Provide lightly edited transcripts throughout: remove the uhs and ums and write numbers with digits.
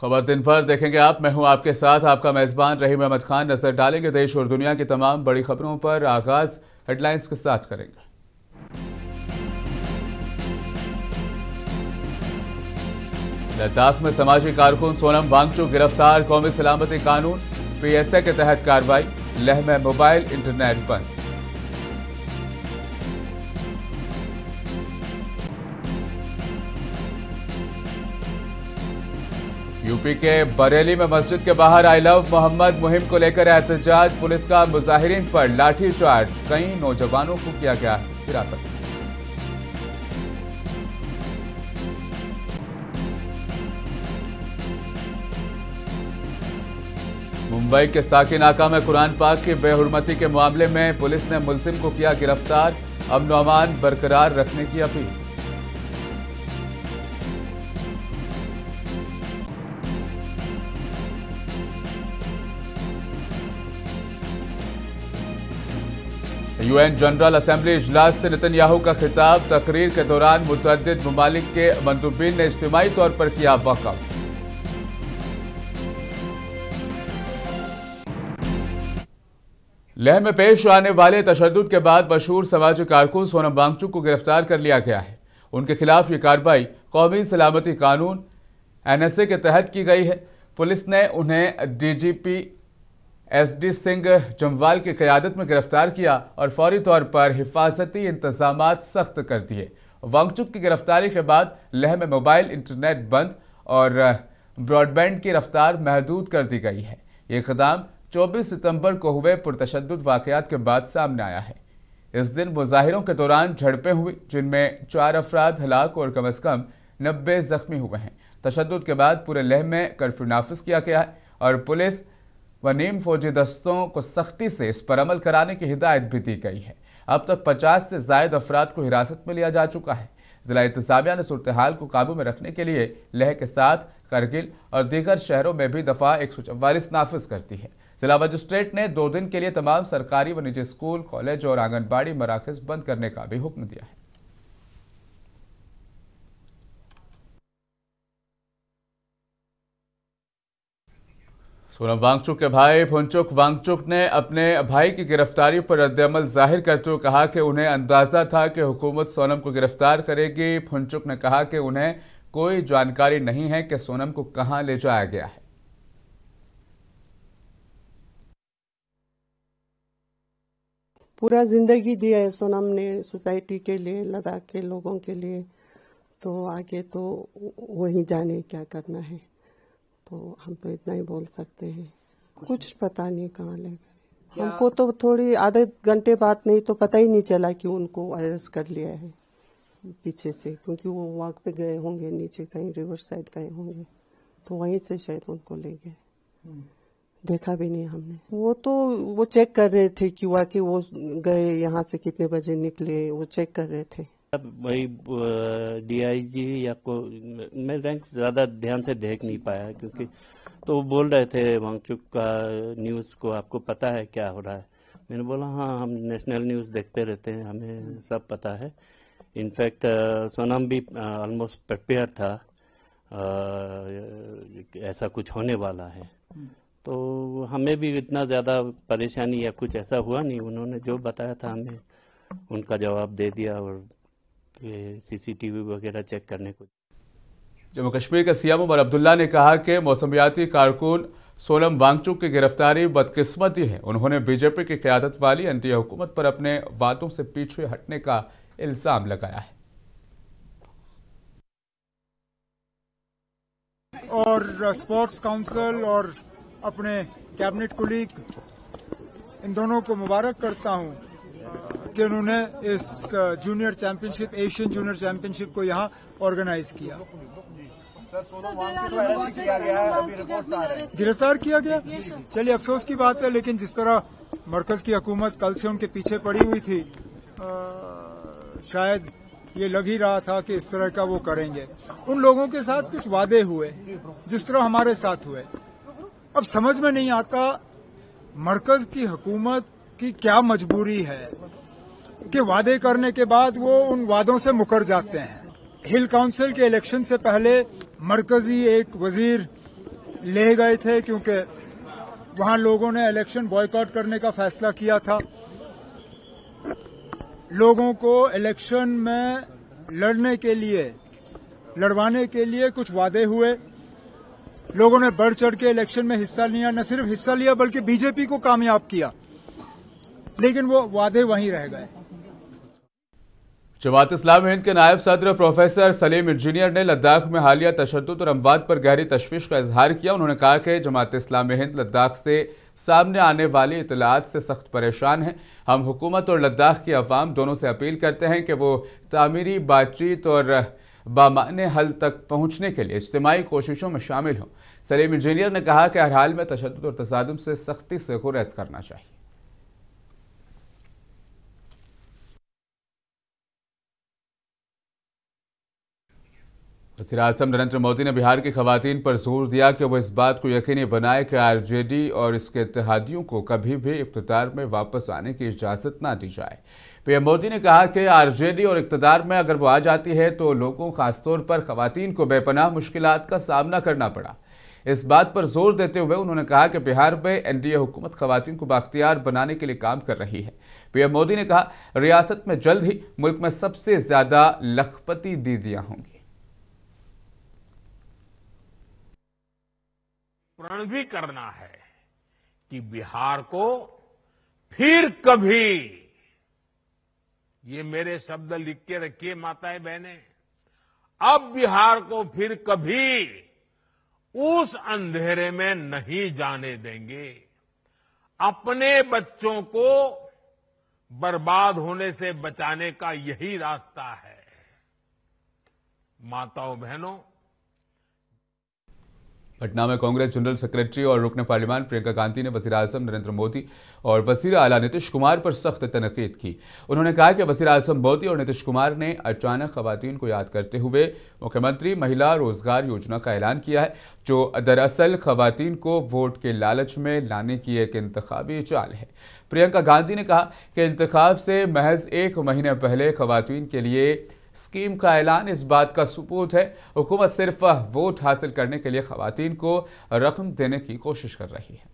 खबर दिन भर देखेंगे आप। मैं हूं आपके साथ आपका मेजबान रहीम अहमद खान। नजर डालेंगे देश और दुनिया की तमाम बड़ी खबरों पर। आगाज हेडलाइंस के साथ करेंगे। लद्दाख में समाजी कारकुन सोनम वांगचुक गिरफ्तार। कौमी सलामती कानून पीएसए के तहत कार्रवाई। लेह में मोबाइल इंटरनेट बंद। यूपी के बरेली में मस्जिद के बाहर आई लव मोहम्मद मुहिम को लेकर एहतजाज। पुलिस का मुजाहिरीन पर लाठीचार्ज। कई नौजवानों को किया गया हिरासत में। मुंबई के साकीनाका में कुरान पाक की बेहुरमती के मामले में पुलिस ने मुलजिम को किया गिरफ्तार। अमन व अमान बरकरार रखने की अपील। यूएन जनरल असेंबली इजलास से नेतन्याहू का खिताब। तकरीर के दौरान मुतअद्दिद ममालिक के मंदूबीन ने इज्तिमाई तौर पर किया वक़्फ़। लेह में पेश आने वाले तशद्दुद के बाद मशहूर समाजी कारकुन सोनम वांगचुक को गिरफ्तार कर लिया गया है। उनके खिलाफ ये कार्रवाई कौमी सलामती कानून एनएसए के तहत की गई है। पुलिस ने उन्हें डीजीपी एसडी सिंह जमवाल की क़यादत में गिरफ्तार किया और फौरी तौर पर हिफाजती इंतजामात सख्त कर दिए। वांगचुक की गिरफ्तारी के बाद लेह में मोबाइल इंटरनेट बंद और ब्रॉडबैंड की रफ्तार महदूद कर दी गई है। ये इक़दाम 24 सितंबर को हुए पुरतशद्दुद वाक़यात के बाद सामने आया है। इस दिन मुजाहिरों के दौरान झड़पें हुई, जिनमें 4 अफराद हलाक और कम से कम 90 जख्मी हुए हैं। तशद्दुद के बाद पूरे लेह में कर्फ्यू नाफिज किया गया है और पुलिस व नीम फौजी दस्तों को सख्ती से इस पर अमल कराने की हिदायत भी दी गई है। अब तक 50 से ज़ायद अफराद को हिरासत में लिया जा चुका है। जिला इंतज़ामिया ने सूरत हाल को काबू में रखने के लिए लेह के साथ करगिल और दीगर शहरों में भी दफ़ा 144 नाफिज करती है। जिला मजिस्ट्रेट ने 2 दिन के लिए तमाम सरकारी व निजी स्कूल, कॉलेज और आंगनबाड़ी मराकज़ बंद करने का भी हुक्म दिया है। सोनम वांगचुक के भाई फुनचुक वांगचुक ने अपने भाई की गिरफ्तारी पर रद्द-ए-अमल जाहिर करते हुए कहा कि उन्हें अंदाजा था कि हुकूमत सोनम को गिरफ्तार करेगी। फुनचुक ने कहा कि उन्हें कोई जानकारी नहीं है कि सोनम को कहां ले जाया गया है। पूरा जिंदगी दिया है सोनम ने सोसाइटी के लिए, लद्दाख के लोगों के लिए, तो आगे तो वही जाने क्या करना है। तो हम तो इतना ही बोल सकते हैं, कुछ पता नहीं कहाँ ले गए। हमको तो थोड़ी आधे घंटे बाद नहीं तो पता ही नहीं चला कि उनको अरेस्ट कर लिया है पीछे से, क्योंकि वो वॉक पे गए होंगे, नीचे कहीं रिवर साइड गए होंगे, तो वहीं से शायद उनको ले गए। देखा भी नहीं हमने। वो चेक कर रहे थे कि वाकई वो गए, यहाँ से कितने बजे निकले, वो चेक कर रहे थे। वही डीआईजी या मैं रैंक ज्यादा ध्यान से देख नहीं पाया, क्योंकि तो वो बोल रहे थे वांगचुक का न्यूज को आपको पता है क्या हो रहा है। मैंने बोला हाँ, हम नेशनल न्यूज देखते रहते हैं, हमें सब पता है। इनफैक्ट सोनम भी ऑलमोस्ट प्रिपेयर था, ऐसा कुछ होने वाला है, तो हमें भी इतना ज्यादा परेशानी या कुछ ऐसा हुआ नहीं। उन्होंने जो बताया था हमें उनका जवाब दे दिया और सीसीटीवी वगैरह चेक करने को। जम्मू कश्मीर के सीएम उमर अब्दुल्ला ने कहा कि मौसमियाती कारकुन सोनम वांगचुक की गिरफ्तारी बदकिस्मती है। उन्होंने बीजेपी की क़यादत वाली एनडीए हुकूमत पर अपने वादों से पीछे हटने का इल्जाम लगाया है। और स्पोर्ट्स काउंसिल और अपने कैबिनेट कुलीग, इन दोनों को मुबारक करता हूं कि उन्होंने इस junior championship, Asian junior championship को यहाँ ऑर्गेनाइज किया। गिरफ्तार किया गया, चलिए अफसोस की बात है, लेकिन जिस तरह मरकज की हुकूमत कल से उनके पीछे पड़ी हुई थी, शायद ये लग ही रहा था कि इस तरह का वो करेंगे। उन लोगों के साथ कुछ वादे हुए जिस तरह हमारे साथ हुए। अब समझ में नहीं आता मरकज की हुकूमत की क्या मजबूरी है कि वादे करने के बाद वो उन वादों से मुकर जाते हैं। हिल काउंसिल के इलेक्शन से पहले मरकजी एक वजीर ले गए थे, क्योंकि वहां लोगों ने इलेक्शन बॉयकॉट करने का फैसला किया था। लोगों को इलेक्शन में लड़वाने के लिए कुछ वादे हुए। लोगों ने बढ़ चढ़ के इलेक्शन में हिस्सा लिया, न सिर्फ हिस्सा लिया बल्कि बीजेपी को कामयाब किया, लेकिन वो वादे वहीं रह गए। जमात इस्लामी हिंद के नायब सदर प्रोफेसर सलीम इंजीनियर ने लद्दाख में हालिया तशद्दुद और अमवात पर गहरी तशवीश का इजहार किया। उन्होंने कहा कि जमात इस्लामी हिंद लद्दाख से सामने आने वाली इतलात से सख्त परेशान है। हम हुकूमत और लद्दाख की अवाम दोनों से अपील करते हैं कि वो तामीरी बातचीत और बामाने हल तक पहुंचने के लिए इज्तिमाई कोशिशों में शामिल हों। सलीम इंजीनियर ने कहा कि हर हाल में तशद्दुद और तसादुम से सख्ती से गुरेज करना चाहिए। वज़ीर-ए-आज़म नरेंद्र मोदी ने बिहार की खवातीन पर जोर दिया कि वो इस बात को यकीनी बनाए कि आरजेडी और इसके इत्तेहादियों को कभी भी इक़्तिदार में वापस आने की इजाज़त ना दी जाए। पीएम मोदी ने कहा कि आरजेडी और इक़्तिदार में अगर वो आ जाती है तो लोगों, खासतौर पर खवातीन को बेपनाह मुश्किलात का सामना करना पड़ा। इस बात पर जोर देते हुए उन्होंने कहा कि बिहार में एनडीए हुकूमत खवातीन को बाख्तियार बनाने के लिए काम कर रही है। पीएम मोदी ने कहा, रियासत में जल्द ही मुल्क में सबसे ज्यादा लखपति दीदियां होंगी। प्रण भी करना है कि बिहार को फिर कभी, ये मेरे शब्द लिख के रखिए माताएं बहनें, अब बिहार को फिर कभी उस अंधेरे में नहीं जाने देंगे। अपने बच्चों को बर्बाद होने से बचाने का यही रास्ता है। माताओं बहनों, पटना में कांग्रेस जनरल सेक्रेटरी और रुकन पार्लियामेंट प्रियंका गांधी ने वज़ीर-ए-आज़म नरेंद्र मोदी और वज़ीर आला नीतीश कुमार पर सख्त तनकीद की। उन्होंने कहा कि वज़ीर-ए-आज़म मोदी और नीतीश कुमार ने अचानक खवातीन को याद करते हुए मुख्यमंत्री महिला रोजगार योजना का ऐलान किया है, जो दरअसल खवातीन को वोट के लालच में लाने की एक इंतखाबी चाल है। प्रियंका गांधी ने कहा कि इंतखाब से महज 1 महीने पहले खवातीन के लिए स्कीम का ऐलान इस बात का सबूत है, हुकूमत सिर्फ वोट हासिल करने के लिए खवातीन को रकम देने की कोशिश कर रही है।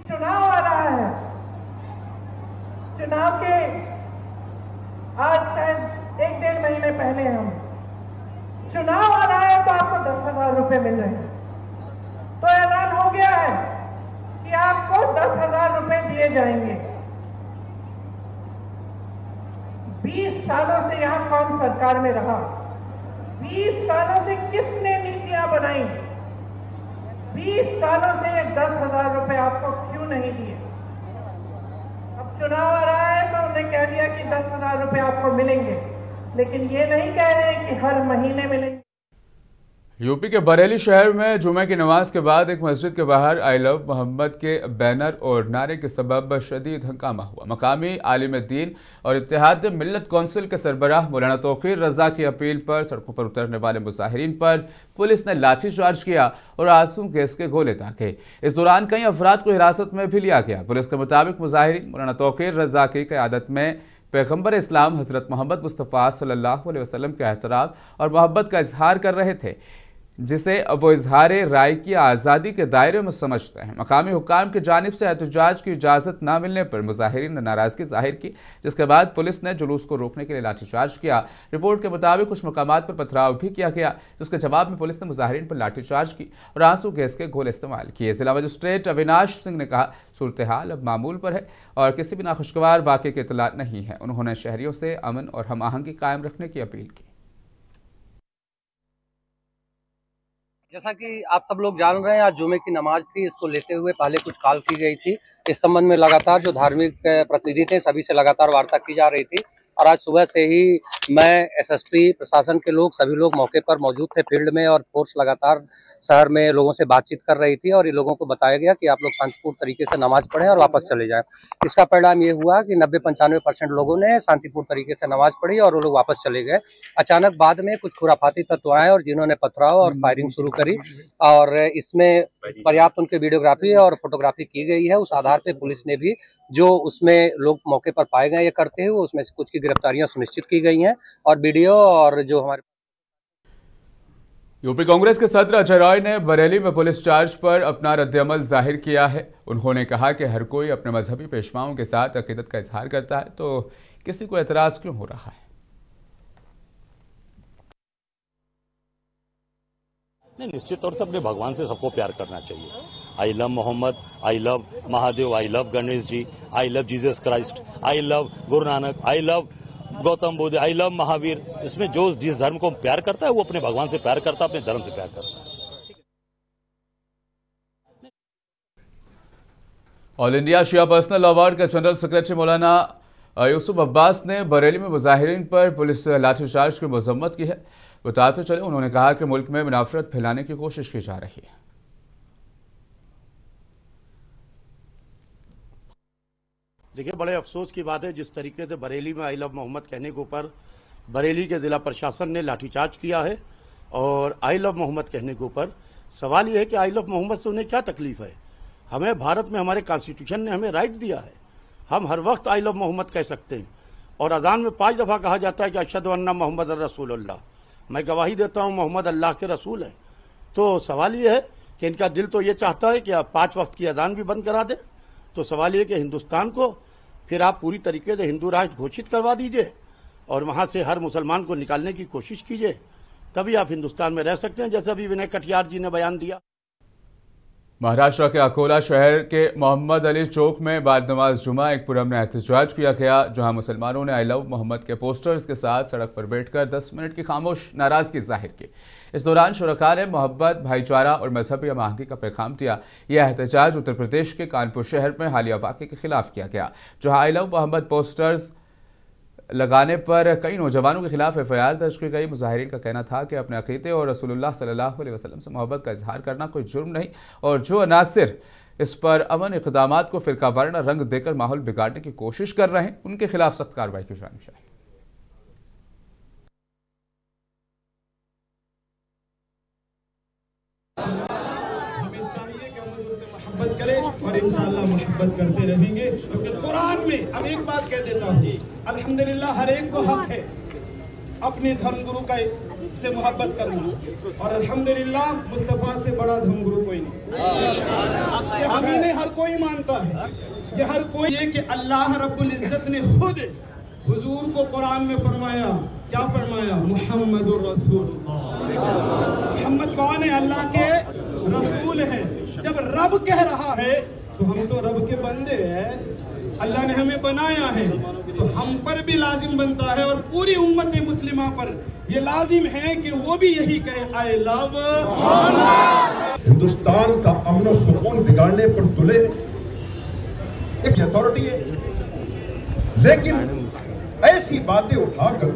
चुनाव आ रहा है, चुनाव के आज शायद 1-1.5 महीने पहले हम चुनाव आ रहा है तो आपको 10,000 रुपए मिल रहे हैं। तो ऐलान हो गया है कि आपको 10,000 रुपए दिए जाएंगे। 20 सालों से यहां कौन सरकार में रहा? 20 सालों से किसने नीतियां बनाई? 20 सालों से ये 10,000 रुपए आपको क्यों नहीं दिए? अब चुनाव आ रहा है तो उन्हें कह दिया कि 10,000 रुपए आपको मिलेंगे, लेकिन ये नहीं कह रहे कि हर महीने मिलेंगे। यूपी के बरेली शहर में जुमे की नमाज के बाद एक मस्जिद के बाहर आई लव मोहम्मद के बैनर और नारे के सबब शदीद हंगामा हुआ। मकामी आलिम दीन और इत्तेहाद मिल्लत कौंसिल के सरबराह मौलाना तौकीर रजा की अपील पर सड़कों पर उतरने वाले मुजाहिरीन पर पुलिस ने लाठीचार्ज किया और आंसू गैस के गोले दागे। इस दौरान कई अफराद को हिरासत में भी लिया गया। पुलिस के मुताबिक मुजाहिरीन मौलाना तौकीर रजा की क़यादत में पैगम्बर इस्लाम हजरत मोहम्मद मुस्तफ़ा सल्लल्लाहु अलैहि वसल्लम के एहतराम और मोहब्बत का इजहार कर रहे थे, जिसे वो इजहार राय की आज़ादी के दायरे में समझते हैं। मकामी हुक्काम की जानिब से एहतजाज की इजाज़त न मिलने पर मुजाहिरीन ने नाराज़गी जाहिर की, जिसके बाद पुलिस ने जुलूस को रोकने के लिए लाठीचार्ज किया। रिपोर्ट के मुताबिक कुछ मकामात पर पथराव भी किया गया, जिसके जवाब में पुलिस ने मुजाहिरीन पर लाठीचार्ज की और आंसू गैस के गोले इस्तेमाल किए। जिला मजिस्ट्रेट अविनाश सिंह ने कहा, सूरत हाल अब मामूल पर है और किसी भी नाखुशगवार वाक़े की इतला नहीं है। उन्होंने शहरियों से अमन और हम आहंगी कायम रखने की अपील की। जैसा कि आप सब लोग जान रहे हैं, आज जुमे की नमाज थी। इसको लेते हुए पहले कुछ कॉल की गई थी। इस संबंध में लगातार जो धार्मिक प्रतिनिधि थे सभी से लगातार वार्ता की जा रही थी और आज सुबह से ही मैं, एसएसपी, प्रशासन के लोग, सभी लोग मौके पर मौजूद थे फील्ड में और फोर्स लगातार शहर में लोगों से बातचीत कर रही थी और ये लोगों को बताया गया कि आप लोग शांतिपूर्ण तरीके से नमाज पढ़ें और वापस चले जाएं। इसका परिणाम ये हुआ कि 90-95% लोगों ने शांतिपूर्ण तरीके से नमाज पढ़ी और वो लोग वापस चले गए। अचानक बाद में कुछ खुराफाती तत्व आए और जिन्होंने पथराव और फायरिंग शुरू करी और इसमें पर्याप्त उनकी वीडियोग्राफी और फोटोग्राफी की गई है। उस आधार पर पुलिस ने भी जो उसमें लोग मौके पर पाए गए ये करते हुए उसमें से कुछ की गिरफ्तारियां सुनिश्चित की गई हैं और वीडियो और जो हमारे यूपी कांग्रेस के सदर अजय रॉय ने बरेली में पुलिस चार्ज पर अपना रद्दअमल जाहिर किया है। उन्होंने कहा कि हर कोई अपने मजहबी पेशवाओं के साथ अकीदत का इजहार करता है, तो किसी को एतराज क्यों हो रहा है। नहीं, निश्चित तौर से अपने भगवान से सबको प्यार करना चाहिए। I love Mohammad, I love Mahadev, I love Ganesh ji, I love Jesus Christ, I love Guru Nanak, I love Gautam Buddha, I love Mahavir. इसमें जो जिस धर्म को प्यार करता है वो अपने भगवान से प्यार करता है, अपने धर्म से प्यार करता है। ऑल इंडिया शिया पर्सनल अवार्ड के जनरल सेक्रेटरी मौलाना यूसुफ अब्बास ने बरेली में मुजाहिरीन पर पुलिस लाठीचार्ज की मजम्मत की है। बताते चले, उन्होंने कहा कि मुल्क में मुनाफरत फैलाने की कोशिश की जा रही है। देखिए, बड़े अफसोस की बात है जिस तरीके से बरेली में आई लव मोहम्मद कहने के ऊपर बरेली के जिला प्रशासन ने लाठीचार्ज किया है। और आई लव मोहम्मद कहने के ऊपर सवाल यह है कि आई लव मोहम्मद से उन्हें क्या तकलीफ है। हमें भारत में हमारे कॉन्स्टिट्यूशन ने हमें राइट दिया है, हम हर वक्त आई लव मोहम्मद कह सकते हैं। और अजान में 5 दफ़ा कहा जाता है कि अशहदु अन्ना मोहम्मद रसूलुल्लाह, मैं गवाही देता हूँ मोहम्मद अल्लाह के रसूल हैं। तो सवाल ये है कि इनका दिल तो ये चाहता है कि आप 5 वक्त की अजान भी बंद करा दें। तो सवाल ये कि हिंदुस्तान को फिर आप पूरी तरीके से हिंदू राष्ट्र घोषित करवा दीजिए और वहाँ से हर मुसलमान को निकालने की कोशिश कीजिए, तभी आप हिंदुस्तान में रह सकते हैं, जैसे अभी विनय कटियार जी ने बयान दिया। महाराष्ट्र के अकोला शहर के मोहम्मद अली चौक में बाद नमाज जुमा एक पुरअमन एहतजाज किया गया, जहां मुसलमानों ने आई लव मोहम्मद के पोस्टर्स के साथ सड़क पर बैठकर 10 मिनट की खामोश नाराजगी जाहिर की। इस दौरान शुरका ने मोहब्बत, भाईचारा और मजहबी हमआहंगी का पैगाम दिया। यह एहतजाज उत्तर प्रदेश के कानपुर शहर में हालिया वाक़े के खिलाफ किया गया, जहाँ आई लव मोहम्मद पोस्टर्स लगाने पर कई नौजवानों के खिलाफ एफआईआर दर्ज की गई। मुजाहिरीन का कहना था कि अपने अक़ीदे और रसूलुल्लाह सल्लल्लाहु अलैहि वसल्लम से मोहब्बत का इजहार करना कोई जुर्म नहीं, और जो अनासिर इस पर अमन इक़दामात को फ़िरका वाराना रंग देकर माहौल बिगाड़ने की कोशिश कर रहे हैं, उनके खिलाफ सख्त कार्रवाई की जानी चाहिए। और इंशाअल्लाह मोहब्बत करते रहेंगे, क्योंकि कुरान में अब एक बात कह देता हूँ जी, अल्हम्दुलिल्लाह हर एक को हक है अपने धर्मगुरु का से मोहब्बत करना, और अल्हम्दुलिल्लाह मुस्तफा से बड़ा धर्मगुरु कोई नहीं। ये हम ही नहीं, हर कोई मानता है, ये हर कोई ये कि अल्लाह रब्बुल इज्जत ने खुद हुजूर को कुरान में फरमाया, क्या फरमाया, मुहम्मदुर रसूलुल्लाह। मोहम्मद कौन है? अल्लाह के रसूल हैं। जब रब कह रहा है तो हम तो रब के बंदे हैं, अल्लाह ने हमें बनाया है, तो हम पर भी लाजिम बनता है और पूरी उम्मत मुस्लिमा पर ये लाजिम है कि वो भी यही कहे, आई लव। हिंदुस्तान का अमन और सुकून बिगाड़ने पर तुले एक अथॉरिटी है, लेकिन ऐसी बातें उठाकर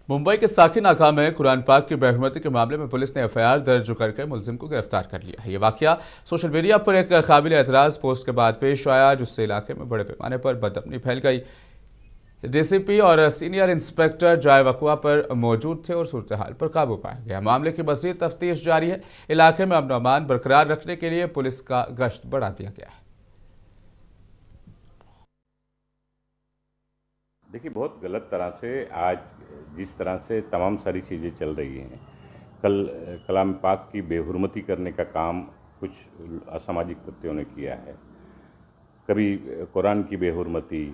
मुंबई के साखी नाका में कुरान पाक की बेहरमती के मामले में पुलिस ने एफआईआर दर्ज करके मुलजिम को गिरफ्तार कर लिया है। ये वाकया सोशल मीडिया पर एक काबिल एतराज़ पोस्ट के बाद पेश आया, जिससे इलाके में बड़े पैमाने पर बदअमनी फैल गई। डीसीपी और सीनियर इंस्पेक्टर जाए वक़वा पर मौजूद थे और सूरत हाल पर काबू पाया गया। मामले की मज़ीद तफ्तीश जारी है। इलाके में अमन अमान बरकरार रखने के लिए पुलिस का गश्त बढ़ा दिया गया है। देखिए, बहुत गलत तरह से आज जिस तरह से तमाम सारी चीज़ें चल रही हैं, कल कलाम पाक की बेहुरमती करने का काम कुछ असामाजिक तत्वों ने किया है, कभी कुरान की बेहुरमती,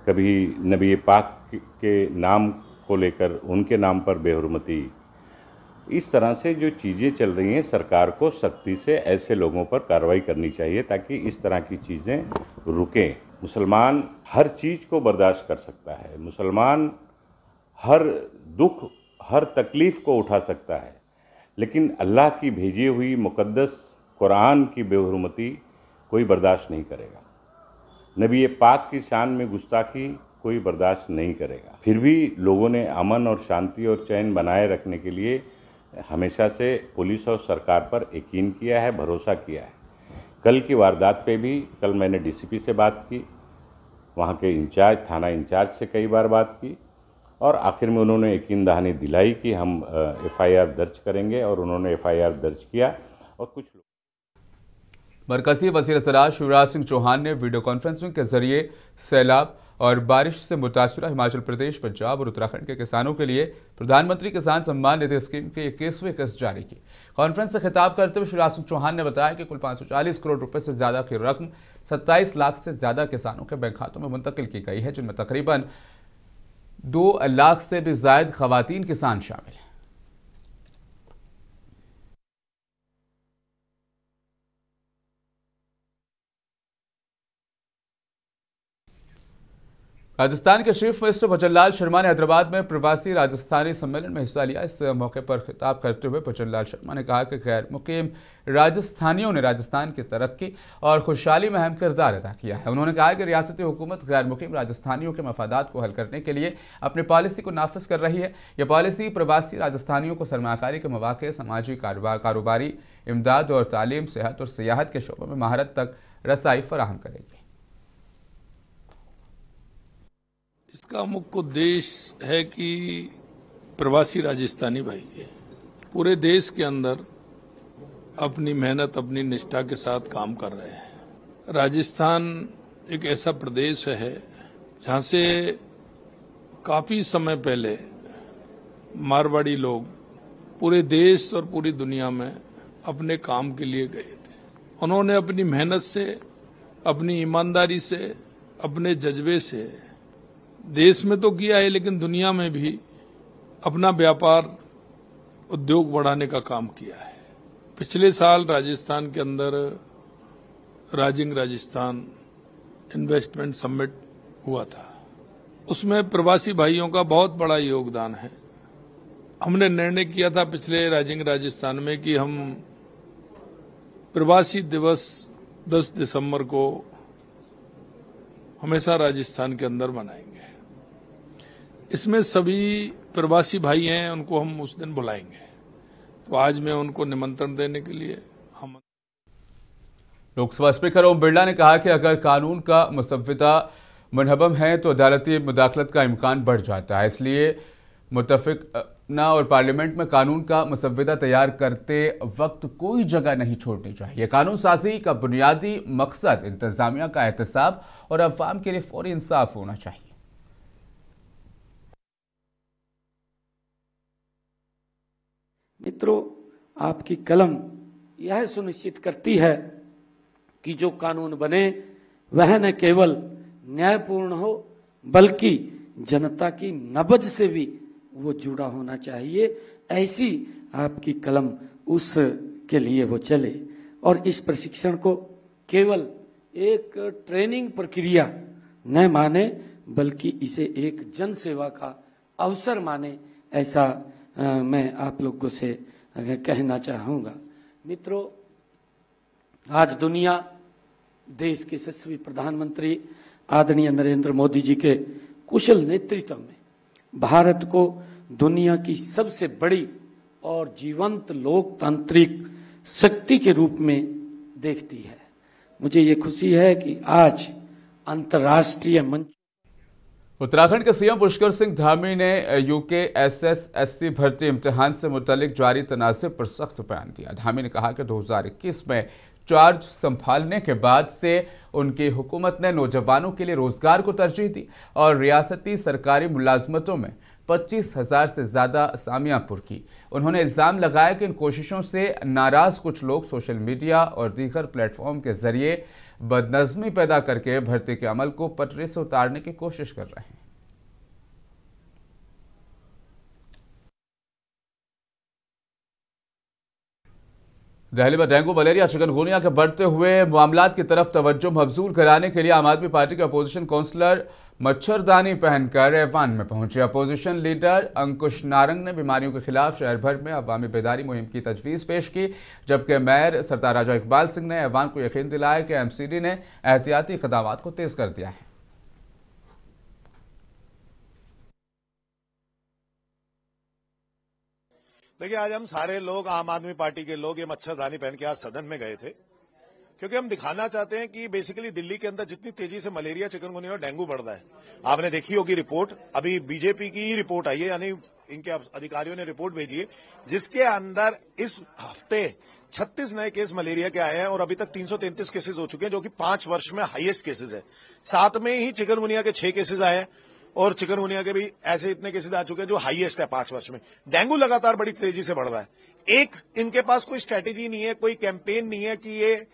कभी नबी पाक के नाम को लेकर उनके नाम पर बेहुरमती। इस तरह से जो चीज़ें चल रही हैं, सरकार को सख्ती से ऐसे लोगों पर कार्रवाई करनी चाहिए ताकि इस तरह की चीज़ें रुकें। मुसलमान हर चीज़ को बर्दाश्त कर सकता है, मुसलमान हर दुख हर तकलीफ़ को उठा सकता है, लेकिन अल्लाह की भेजी हुई मुक़द्दस कुरान की बेहुरमती कोई बर्दाश्त नहीं करेगा। नबी पाक की शान में गुस्ताखी कोई बर्दाश्त नहीं करेगा। फिर भी लोगों ने अमन और शांति और चैन बनाए रखने के लिए हमेशा से पुलिस और सरकार पर यकीन किया है, भरोसा किया है। कल की वारदात पे भी कल मैंने डीसीपी से बात की, वहाँ के इंचार्ज, थाना इंचार्ज से कई बार बात की, और आखिर में उन्होंने यकीन दहानी दिलाई कि हम एफआईआर दर्ज करेंगे, और उन्होंने एफआईआर दर्ज किया। और कुछ लोग मरकजी वज़ीर ज़राअत शिवराज सिंह चौहान ने वीडियो कॉन्फ्रेंसिंग के जरिए सैलाब और बारिश से मुतासरा हिमाचल प्रदेश, पंजाब और उत्तराखंड के किसानों के लिए प्रधानमंत्री किसान सम्मान निधि स्कीम की 21वीं किस्त जारी की। कॉन्फ्रेंस से खिताब करते हुए शिवराज सिंह चौहान ने बताया कि कुल 540 करोड़ रुपए से ज्यादा की रकम 27 लाख से ज्यादा किसानों के बैंक खातों में मुंतकिल की गई है, जिनमें तकरीबन 2 लाख से भी ज्यादा खवातीन किसान शामिल हैं। राजस्थान के चीफ मिनिस्टर भजन लाल शर्मा ने हैदराबाद में प्रवासी राजस्थानी सम्मेलन में हिस्सा लिया। इस मौके पर खिताब करते हुए भजन लाल शर्मा ने कहा कि गैर मुकीम राजस्थानियों ने राजस्थान की तरक्की और खुशहाली में अहम किरदार अदा किया है। उन्होंने कहा कि रियासती हुकूमत गैर मुकीम राजस्थानियों के मफादात को हल करने के लिए अपनी पॉलिसी को नाफिज कर रही है। यह पॉलिसी प्रवासी राजस्थानियों को सरमाकारी के मौके, सामाजिक कारोबारी इमदाद और तालीम, सेहत और सियाहत के शोबों में महारत तक रसाई फराहम करेगी। इसका मुख्य उद्देश्य है कि प्रवासी राजस्थानी भाई पूरे देश के अंदर अपनी मेहनत, अपनी निष्ठा के साथ काम कर रहे हैं। राजस्थान एक ऐसा प्रदेश है जहां से काफी समय पहले मारवाड़ी लोग पूरे देश और पूरी दुनिया में अपने काम के लिए गए थे। उन्होंने अपनी मेहनत से, अपनी ईमानदारी से, अपने जज्बे से देश में तो किया है, लेकिन दुनिया में भी अपना व्यापार, उद्योग बढ़ाने का काम किया है। पिछले साल राजस्थान के अंदर राइजिंग राजस्थान इन्वेस्टमेंट समिट हुआ था। उसमें प्रवासी भाइयों का बहुत बड़ा योगदान है। हमने निर्णय किया था पिछले राइजिंग राजस्थान में कि हम प्रवासी दिवस 10 दिसंबर को हमेशा राजस्थान के अंदर मनाएंगे। इसमें सभी प्रवासी भाई हैं, उनको हम उस दिन बुलाएंगे। तो आज मैं उनको निमंत्रण देने के लिए हम। लोकसभा स्पीकर ओम बिरला ने कहा कि अगर कानून का मुसव्विदा मुनहबम है तो अदालती मुदाखलत का इम्कान बढ़ जाता है। इसलिए मुत्तफिकना और पार्लियामेंट में कानून का मुसव्विदा तैयार करते वक्त कोई जगह नहीं छोड़नी चाहिए। कानून साजी का बुनियादी मकसद इंतजामिया का एहतसाब और अवाम के लिए फौरी इंसाफ होना चाहिए। मित्रों, आपकी कलम यह सुनिश्चित करती है कि जो कानून बने वह न केवल न्यायपूर्ण हो बल्कि जनता की नब्ज से भी वो जुड़ा होना चाहिए। ऐसी आपकी कलम उस के लिए वो चले और इस प्रशिक्षण को केवल एक ट्रेनिंग प्रक्रिया न माने बल्कि इसे एक जन सेवा का अवसर माने, ऐसा मैं आप लोगों से कहना चाहूंगा। मित्रों, आज दुनिया देश के यशस्वी प्रधानमंत्री आदरणीय नरेंद्र मोदी जी के कुशल नेतृत्व में भारत को दुनिया की सबसे बड़ी और जीवंत लोकतांत्रिक शक्ति के रूप में देखती है। मुझे ये खुशी है कि आज अंतर्राष्ट्रीय मंच। उत्तराखंड के सीएम पुष्कर सिंह धामी ने यूके SSSC भर्ती इम्तिहान से मुतालिक जारी तनाज़ुर पर सख्त बयान दिया। धामी ने कहा कि 2021 में चार्ज संभालने के बाद से उनकी हुकूमत ने नौजवानों के लिए रोजगार को तरजीह दी और रियासती सरकारी मुलाजमतों में 25,000 से ज्यादा असामियां पुर की। उन्होंने इल्जाम लगाया कि इन कोशिशों से नाराज कुछ लोग सोशल मीडिया और दीगर प्लेटफॉर्म के जरिए बदनज़मी पैदा करके भर्ती के अमल को पटरी से उतारने की कोशिश कर रहे हैं। दिल्ली में डेंगू, मलेरिया, चिकनगुनिया के बढ़ते हुए मामलात की तरफ तवज्जो मबजूल कराने के लिए आम आदमी पार्टी के अपोजिशन काउंसलर मच्छरदानी पहनकर ऐवान में पहुंचे। अपोजिशन लीडर अंकुश नारंग ने बीमारियों के खिलाफ शहर भर में अवामी बेदारी मुहिम की तजवीज़ पेश की, जबकि मेयर सरदार राजा इकबाल सिंह ने ऐवान को यकीन दिलाया कि MCD ने एहतियाती इक़दामात को तेज कर दिया है। देखिए, आज हम सारे लोग, आम आदमी पार्टी के लोग, ये मच्छरदानी पहन के आज सदन में गए थे क्योंकि हम दिखाना चाहते हैं कि बेसिकली दिल्ली के अंदर जितनी तेजी से मलेरिया, चिकनगुनिया और डेंगू बढ़ रहा है। आपने देखी होगी रिपोर्ट, अभी बीजेपी की रिपोर्ट आई है, यानी इनके अधिकारियों ने रिपोर्ट भेजी है, जिसके अंदर इस हफ्ते 36 नए केस मलेरिया के आए हैं और अभी तक 333 केसेस हो चुके हैं, जो कि 5 वर्ष में हाईएस्ट केसेस है। साथ में ही चिकनगुनिया के 6 केसेस आए हैं और चिकनगुनिया के भी ऐसे इतने केसेस आ चुके हैं जो हाईएस्ट है 5 वर्ष में। डेंगू लगातार बड़ी तेजी से बढ़ रहा है। एक इनके पास कोई स्ट्रैटेजी नहीं है, कोई कैंपेन नहीं है कि ये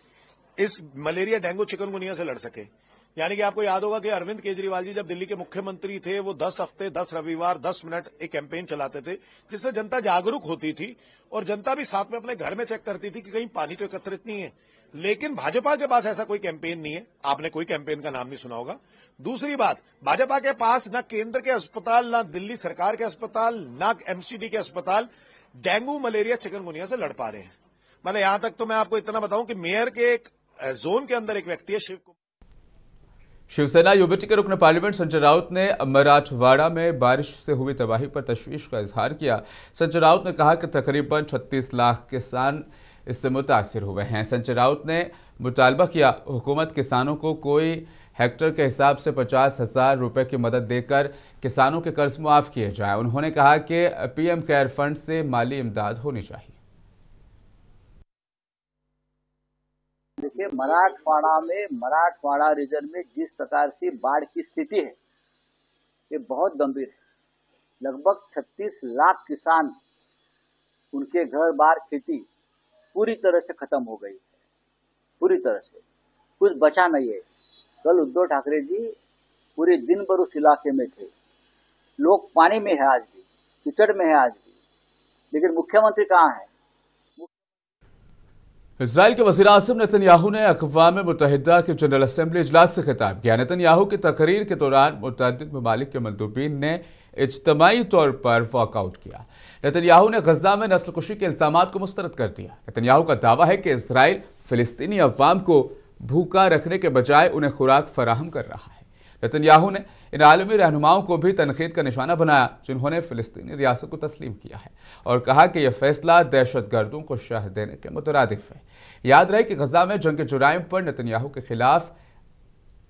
इस मलेरिया, डेंगू, चिकनगुनिया से लड़ सके। यानी कि आपको याद होगा कि अरविंद केजरीवाल जी जब दिल्ली के मुख्यमंत्री थे, वो 10 हफ्ते 10 रविवार 10 मिनट एक कैंपेन चलाते थे, जिससे जनता जागरूक होती थी और जनता भी साथ में अपने घर में चेक करती थी कि कहीं पानी तो एकत्रित नहीं है। लेकिन भाजपा के पास ऐसा कोई कैंपेन नहीं है, आपने कोई कैंपेन का नाम नहीं सुना होगा। दूसरी बात, भाजपा के पास न केंद्र के अस्पताल, न दिल्ली सरकार के अस्पताल, न एमसीडी के अस्पताल डेंगू, मलेरिया, चिकनगुनिया से लड़ पा रहे हैं। मतलब यहां तक तो मैं आपको इतना बताऊं कि मेयर के एक जोन के अंदर एक व्यक्ति है शिव। शिवसेना यूबीटी के रुकन पार्लियामेंट संजय राउत ने मराठवाड़ा में बारिश से हुई तबाही पर तशवीश का इजहार किया। संजय राउत ने कहा कि तकरीबन 36 लाख किसान इससे मुतासिर हुए हैं। संजय राउत ने मुतालबा किया हुकूमत किसानों को कोई हेक्टर के हिसाब से 50,000 रुपए की मदद देकर किसानों के कर्ज मुआफ किए जाए। उन्होंने कहा कि पीएम केयर फंड से माली इमदाद होनी चाहिए। देखिए, मराठवाड़ा रीजन में जिस प्रकार से बाढ़ की स्थिति है, ये बहुत गंभीर है। लगभग 36 लाख किसान, उनके घर बार खेती पूरी तरह से खत्म हो गई है, पूरी तरह से कुछ बचा नहीं है। कल उद्धव ठाकरे जी पूरे दिन भर उस इलाके में थे। लोग पानी में है आज भी, कीचड़ में है आज भी, लेकिन मुख्यमंत्री कहाँ है? इजराइल के वज़ीर आज़म नेतन्याहू ने अक़वाम मुत्तहिदा के जनरल असेंबली इजलास से खिताब किया। नेतन्याहू की तकरीर के दौरान मुतअद्दिद ममालिक के मंदूबीन ने इज्तिमाई तौर पर वॉकआउट किया। नेतन्याहू ने गजा में नस्लकुशी के इल्जामात को मुस्तरद कर दिया। नेतन्याहू का दावा है कि इजराइल फिलिस्तीनी अवाम को भूखा रखने के बजाय उन्हें खुराक फराहम कर रहा है। नेतन्याहू ने इन आलमी रहनुमाओं को भी तनकीद का निशाना बनाया जिन्होंने फिलिस्तीनी रियासत को तस्लीम किया है और कहा कि यह फैसला दहशतगर्दों को शह देने के मुतरादिफ है। याद रहे कि गजा में जंग के जुराइम पर नेतन्याहू के खिलाफ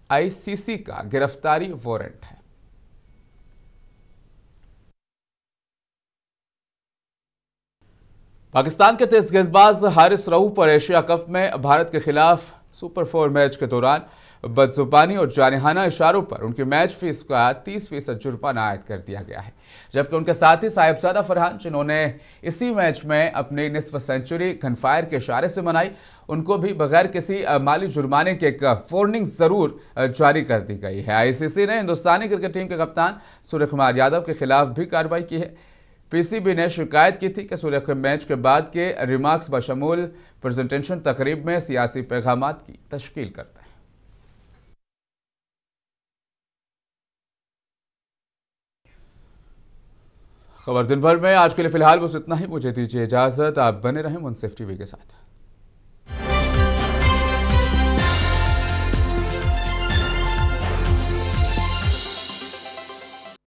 ICC का गिरफ्तारी वारंट है। पाकिस्तान के तेज गेंदबाज हारिस रऊफ पर एशिया कप में भारत के खिलाफ सुपर 4 मैच के दौरान बदजुबानी और जानिहाना इशारों पर उनकी मैच फीस का 30% जुर्माना आयद कर दिया गया है। जबकि उनके साथी साहिबजादा फरहान, जिन्होंने इसी मैच में अपनी निस्फ सेंचुरी गनफायर के इशारे से मनाई, उनको भी बगैर किसी माली जुर्माने के एक वार्निंग जरूर जारी कर दी गई है। ICC ने हिंदुस्तानी क्रिकेट टीम के कप्तान सूर्य कुमार यादव के खिलाफ भी कार्रवाई की है। PCB ने शिकायत की थी कि सूर्य के मैच के बाद के रिमार्क्स बशमूल प्रेजेंटेशन तकरीब में सियासी पैगामात की तश्कील करते हैं। खबर दिन भर में आज के लिए फिलहाल बस इतना ही। मुझे दीजिए इजाजत, आप बने रहें मुंसिफ टीवी के साथ।